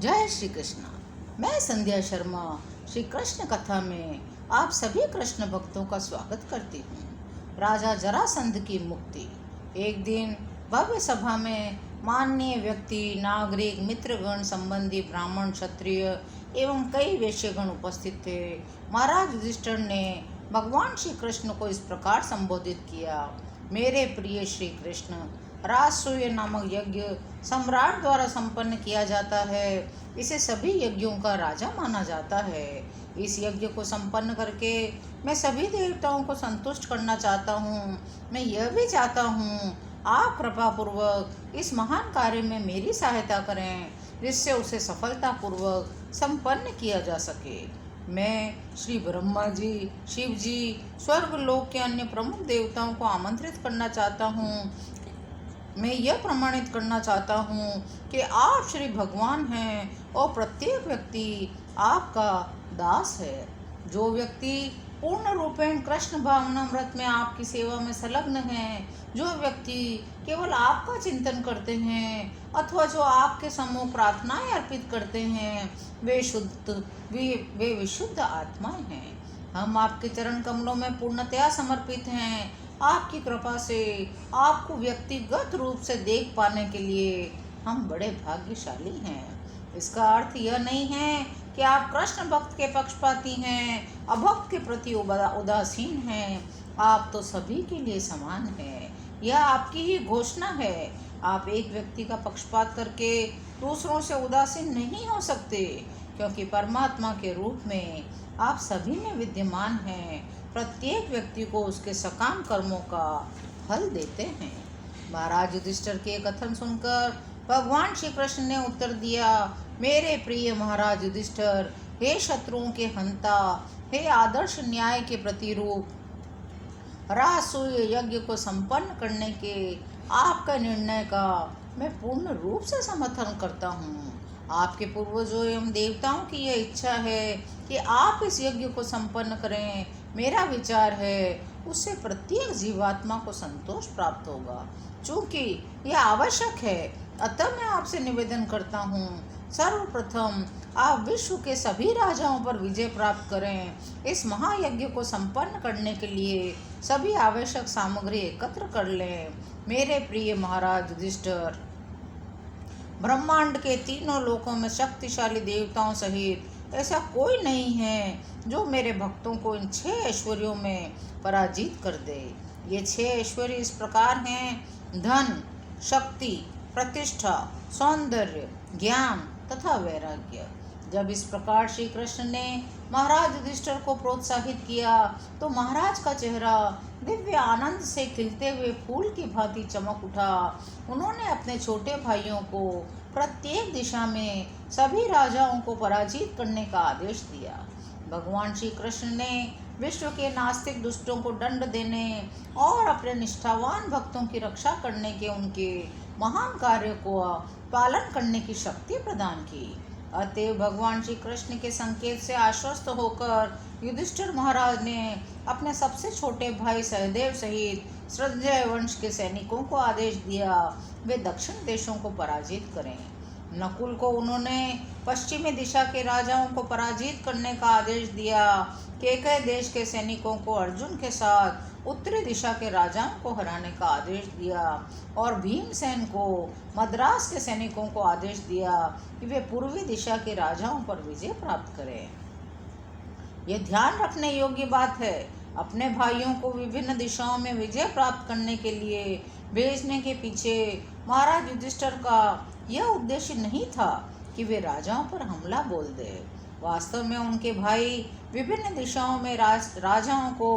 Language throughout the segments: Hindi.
जय श्री कृष्ण। मैं संध्या शर्मा श्री कृष्ण कथा में आप सभी कृष्ण भक्तों का स्वागत करती हूँ। राजा जरासंध की मुक्ति। एक दिन भव्य सभा में माननीय व्यक्ति, नागरिक, मित्रगण, संबंधी, ब्राह्मण, क्षत्रिय एवं कई वैश्यगण उपस्थित थे। महाराज युधिष्ठिर ने भगवान श्री कृष्ण को इस प्रकार संबोधित किया। मेरे प्रिय श्री कृष्ण, राजसूय नामक यज्ञ सम्राट द्वारा संपन्न किया जाता है। इसे सभी यज्ञों का राजा माना जाता है। इस यज्ञ को संपन्न करके मैं सभी देवताओं को संतुष्ट करना चाहता हूँ। मैं यह भी चाहता हूँ आप कृपा पूर्वक इस महान कार्य में मेरी सहायता करें, जिससे उसे सफलतापूर्वक संपन्न किया जा सके। मैं श्री ब्रह्मा जी, शिव जी, स्वर्ग लोक के अन्य प्रमुख देवताओं को आमंत्रित करना चाहता हूँ। मैं यह प्रमाणित करना चाहता हूँ कि आप श्री भगवान हैं और प्रत्येक व्यक्ति आपका दास है। जो व्यक्ति पूर्ण रूपेण कृष्ण भावनामृत में आपकी सेवा में संलग्न हैं, जो व्यक्ति केवल आपका चिंतन करते हैं अथवा जो आपके सम्मुख प्रार्थनाएं अर्पित करते हैं, वे विशुद्ध आत्माएं हैं। हम आपके चरण कमलों में पूर्णतया समर्पित हैं। आपकी कृपा से आपको व्यक्तिगत रूप से देख पाने के लिए हम बड़े भाग्यशाली हैं। इसका अर्थ यह नहीं है कि आप कृष्ण भक्त के पक्षपाती हैं, अभक्त के प्रति उदासीन हैं। आप तो सभी के लिए समान हैं। यह आपकी ही घोषणा है। आप एक व्यक्ति का पक्षपात करके दूसरों से उदासीन नहीं हो सकते, क्योंकि परमात्मा के रूप में आप सभी में विद्यमान हैं। प्रत्येक व्यक्ति को उसके सकाम कर्मों का फल देते हैं। महाराज युधिष्ठिर के कथन सुनकर भगवान श्री कृष्ण ने उत्तर दिया, मेरे प्रिय महाराज युधिष्ठिर, हे शत्रुओं के हंता, हे आदर्श न्याय के प्रतिरूप, राजसूय यज्ञ को संपन्न करने के आपका निर्णय का मैं पूर्ण रूप से समर्थन करता हूँ। आपके पूर्वजों एवं देवताओं की यह इच्छा है कि आप इस यज्ञ को संपन्न करें। मेरा विचार है उससे प्रत्येक जीवात्मा को संतोष प्राप्त होगा। चूँकि यह आवश्यक है, अतः मैं आपसे निवेदन करता हूँ, सर्वप्रथम आप विश्व के सभी राजाओं पर विजय प्राप्त करें। इस महायज्ञ को संपन्न करने के लिए सभी आवश्यक सामग्री एकत्र कर लें। मेरे प्रिय महाराज युधिष्ठिर, ब्रह्मांड के तीनों लोकों में शक्तिशाली देवताओं सहित ऐसा कोई नहीं है जो मेरे भक्तों को इन 6 ऐश्वर्यों में पराजित कर दे। ये 6 ऐश्वर्य इस प्रकार हैं: धन, शक्ति, प्रतिष्ठा, सौंदर्य, ज्ञान तथा वैराग्य। जब इस प्रकार श्री कृष्ण ने महाराज युधिष्ठिर को प्रोत्साहित किया तो महाराज का चेहरा दिव्य आनंद से खिलते हुए फूल की भांति चमक उठा। उन्होंने अपने छोटे भाइयों को प्रत्येक दिशा में सभी राजाओं को पराजित करने का आदेश दिया। भगवान श्री कृष्ण ने विश्व के नास्तिक दुष्टों को दंड देने और अपने निष्ठावान भक्तों की रक्षा करने के उनके महान कार्य को पालन करने की शक्ति प्रदान की। अतएव भगवान श्री कृष्ण के संकेत से आश्वस्त होकर युधिष्ठिर महाराज ने अपने सबसे छोटे भाई सहदेव सहित संजय वंश के सैनिकों को आदेश दिया वे दक्षिण देशों को पराजित करें। नकुल को उन्होंने पश्चिमी दिशा के राजाओं को पराजित करने का आदेश दिया। केकय देश के सैनिकों को अर्जुन के साथ उत्तरी दिशा के राजाओं को हराने का आदेश दिया और भीमसेन को मद्रास के सैनिकों को आदेश दिया कि वे पूर्वी दिशा के राजाओं पर विजय प्राप्त करें। यह ध्यान रखने योग्य बात है, अपने भाइयों को विभिन्न दिशाओं में विजय प्राप्त करने के लिए भेजने के पीछे महाराज युधिष्ठिर का यह उद्देश्य नहीं था कि वे राजाओं पर हमला बोल दे। वास्तव में उनके भाई विभिन्न दिशाओं में राजाओं को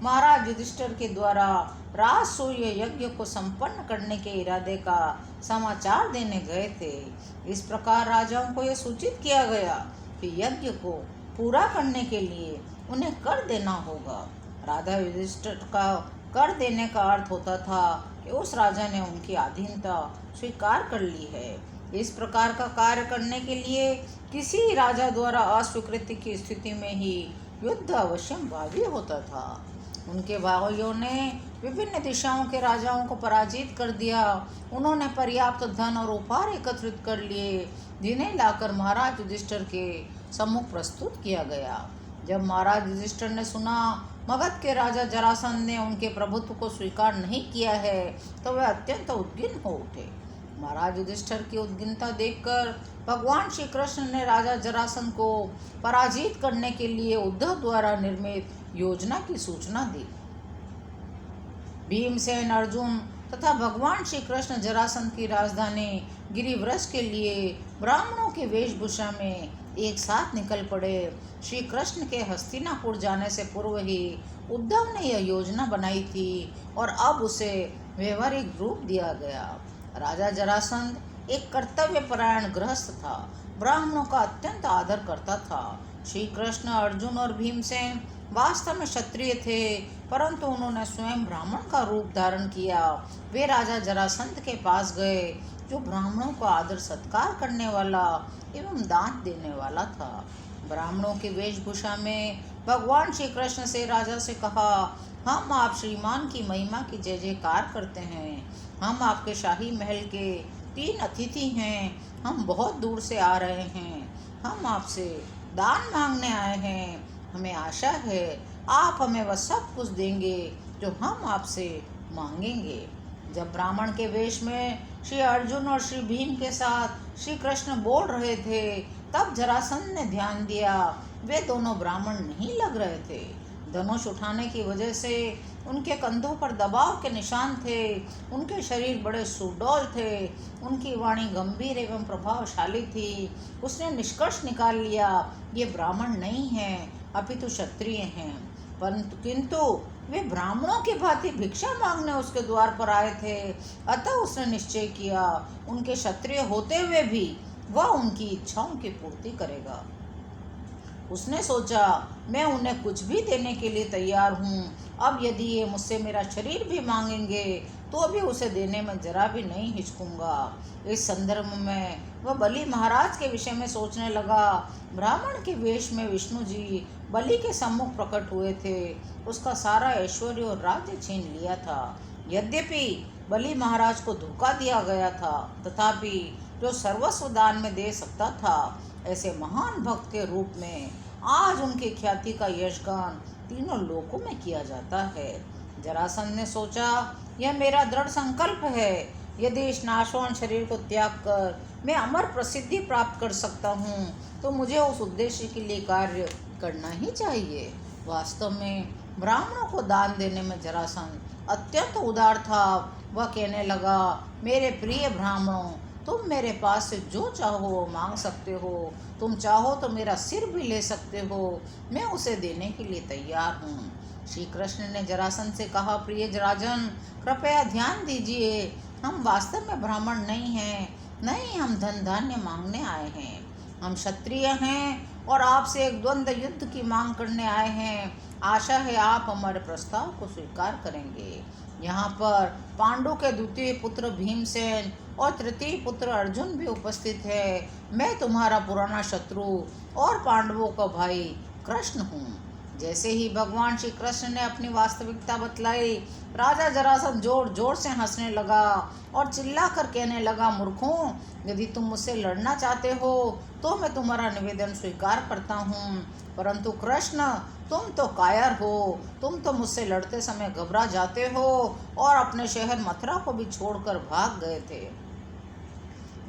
महाराज युधिष्ठिर के द्वारा राजसूय यज्ञ को संपन्न करने के इरादे का समाचार देने गए थे। इस प्रकार राजाओं को यह सूचित किया गया कि यज्ञ को पूरा करने के लिए उन्हें कर देना होगा। राजा युधिष्ठिर का कर देने का अर्थ होता था कि उस राजा ने उनकी अधीनता स्वीकार कर ली है। इस प्रकार का कार्य करने के लिए किसी राजा द्वारा अस्वीकृति की स्थिति में ही युद्ध अवश्य भावी होता था। उनके भाइयों ने विभिन्न दिशाओं के राजाओं को पराजित कर दिया। उन्होंने पर्याप्त धन और उपहार एकत्रित कर लिए, जिन्हें लाकर महाराज युधिष्ठिर के सम्मुख प्रस्तुत किया गया। जब महाराज युधिष्ठिर ने सुना मगध के राजा जरासंध ने उनके प्रभुत्व को स्वीकार नहीं किया है, तो वे अत्यंत उद्विग्न हो उठे। महाराज युधिष्ठिर की उद्विग्नता देखकर भगवान श्री कृष्ण ने राजा जरासंध को पराजित करने के लिए उद्धव द्वारा निर्मित योजना की सूचना दी। भीमसेन, अर्जुन तथा भगवान श्री कृष्ण जरासंध की राजधानी गिरिव्रज के लिए ब्राह्मणों के वेशभूषा में एक साथ निकल पड़े। श्री कृष्ण के हस्तिनापुर जाने से पूर्व ही उद्धव ने यह योजना बनाई थी और अब उसे व्यवहारिक रूप दिया गया। राजा जरासंध एक कर्तव्यपरायण गृहस्थ था, ब्राह्मणों का अत्यंत आदर करता था। श्री कृष्ण, अर्जुन और भीमसेन वास्तव में क्षत्रिय थे, परंतु उन्होंने स्वयं ब्राह्मण का रूप धारण किया। वे राजा जरासंध के पास गए, जो ब्राह्मणों को आदर सत्कार करने वाला एवं दान देने वाला था। ब्राह्मणों की वेशभूषा में भगवान श्री कृष्ण से राजा से कहा, हम आप श्रीमान की महिमा की जय जयकार करते हैं। हम आपके शाही महल के 3 अतिथि हैं। हम बहुत दूर से आ रहे हैं। हम आपसे दान मांगने आए हैं। हमें आशा है आप हमें वह सब कुछ देंगे जो हम आपसे मांगेंगे। जब ब्राह्मण के वेश में श्री अर्जुन और श्री भीम के साथ श्री कृष्ण बोल रहे थे, तब जरासंध ने ध्यान दिया वे दोनों ब्राह्मण नहीं लग रहे थे। धनुष उठाने की वजह से उनके कंधों पर दबाव के निशान थे। उनके शरीर बड़े सुडौल थे। उनकी वाणी गंभीर एवं प्रभावशाली थी। उसने निष्कर्ष निकाल लिया, ये ब्राह्मण नहीं हैं, अपितु क्षत्रिय हैं। परंतु किंतु वे ब्राह्मणों की भांति भिक्षा मांगने उसके द्वार पर आए थे। अतः उसने निश्चय किया, उनके क्षत्रिय होते हुए भी वह उनकी इच्छाओं की पूर्ति करेगा। उसने सोचा, मैं उन्हें कुछ भी देने के लिए तैयार हूँ। अब यदि ये मुझसे मेरा शरीर भी मांगेंगे तो भी उसे देने में जरा भी नहीं हिचकूंगा। इस संदर्भ में वह बलि महाराज के विषय में सोचने लगा। ब्राह्मण के वेश में विष्णु जी बलि के सम्मुख प्रकट हुए थे। उसका सारा ऐश्वर्य और राज्य छीन लिया था। यद्यपि बलि महाराज को धोखा दिया गया था, तथापि जो सर्वस्व दान में दे सकता था, ऐसे महान भक्त के रूप में आज उनकी ख्याति का यशगान तीनों लोकों में किया जाता है। जरासंध ने सोचा, यह मेरा दृढ़ संकल्प है। यदि इस नाशवान शरीर को त्याग कर मैं अमर प्रसिद्धि प्राप्त कर सकता हूँ, तो मुझे उस उद्देश्य के लिए कार्य करना ही चाहिए। वास्तव में ब्राह्मणों को दान देने में जरासंध अत्यंत उदार था। वह कहने लगा, मेरे प्रिय ब्राह्मणों, तुम मेरे पास से जो चाहो वो मांग सकते हो। तुम चाहो तो मेरा सिर भी ले सकते हो। मैं उसे देने के लिए तैयार हूँ। श्री कृष्ण ने जरासंध से कहा, प्रिय राजन, कृपया ध्यान दीजिए। हम वास्तव में ब्राह्मण नहीं हैं, नहीं हम धन धान्य मांगने आए हैं। हम क्षत्रिय हैं और आपसे एक द्वंद्व युद्ध की मांग करने आए हैं। आशा है आप हमारे प्रस्ताव को स्वीकार करेंगे। यहाँ पर पांडु के द्वितीय पुत्र भीमसेन और तृतीय पुत्र अर्जुन भी उपस्थित है। मैं तुम्हारा पुराना शत्रु और पांडवों का भाई कृष्ण हूँ। जैसे ही भगवान श्री कृष्ण ने अपनी वास्तविकता बतलाई, राजा जरासंध जोर जोर से हंसने लगा और चिल्लाकर कहने लगा, मूर्खों, यदि तुम मुझसे लड़ना चाहते हो तो मैं तुम्हारा निवेदन स्वीकार करता हूँ, परंतु कृष्ण, तुम तो कायर हो। तुम तो मुझसे लड़ते समय घबरा जाते हो और अपने शहर मथुरा को भी छोड़कर भाग गए थे।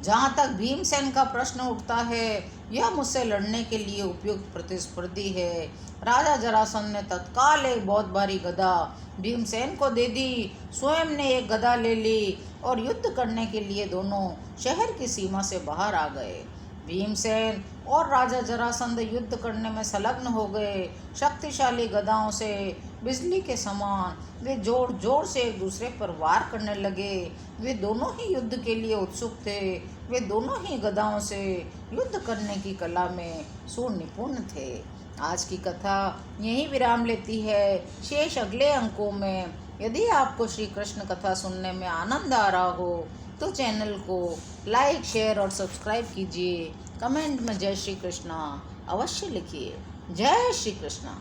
जहाँ तक भीमसेन का प्रश्न उठता है, यह मुझसे लड़ने के लिए उपयुक्त प्रतिस्पर्धी है। राजा जरासंध ने तत्काल एक बहुत भारी गदा भीमसेन को दे दी। स्वयं ने एक गदा ले ली और युद्ध करने के लिए दोनों शहर की सीमा से बाहर आ गए। भीमसेन और राजा जरासंध युद्ध करने में संलग्न हो गए। शक्तिशाली गदाओं से बिजली के समान वे जोर जोर से एक दूसरे पर वार करने लगे। वे दोनों ही युद्ध के लिए उत्सुक थे। वे दोनों ही गदाओं से युद्ध करने की कला में सुनिपुण थे। आज की कथा यहीं विराम लेती है। शेष अगले अंकों में। यदि आपको श्री कृष्ण कथा सुनने में आनंद आ रहा हो तो चैनल को लाइक, शेयर और सब्सक्राइब कीजिए। कमेंट में जय श्री कृष्णा अवश्य लिखिए। जय श्री कृष्णा।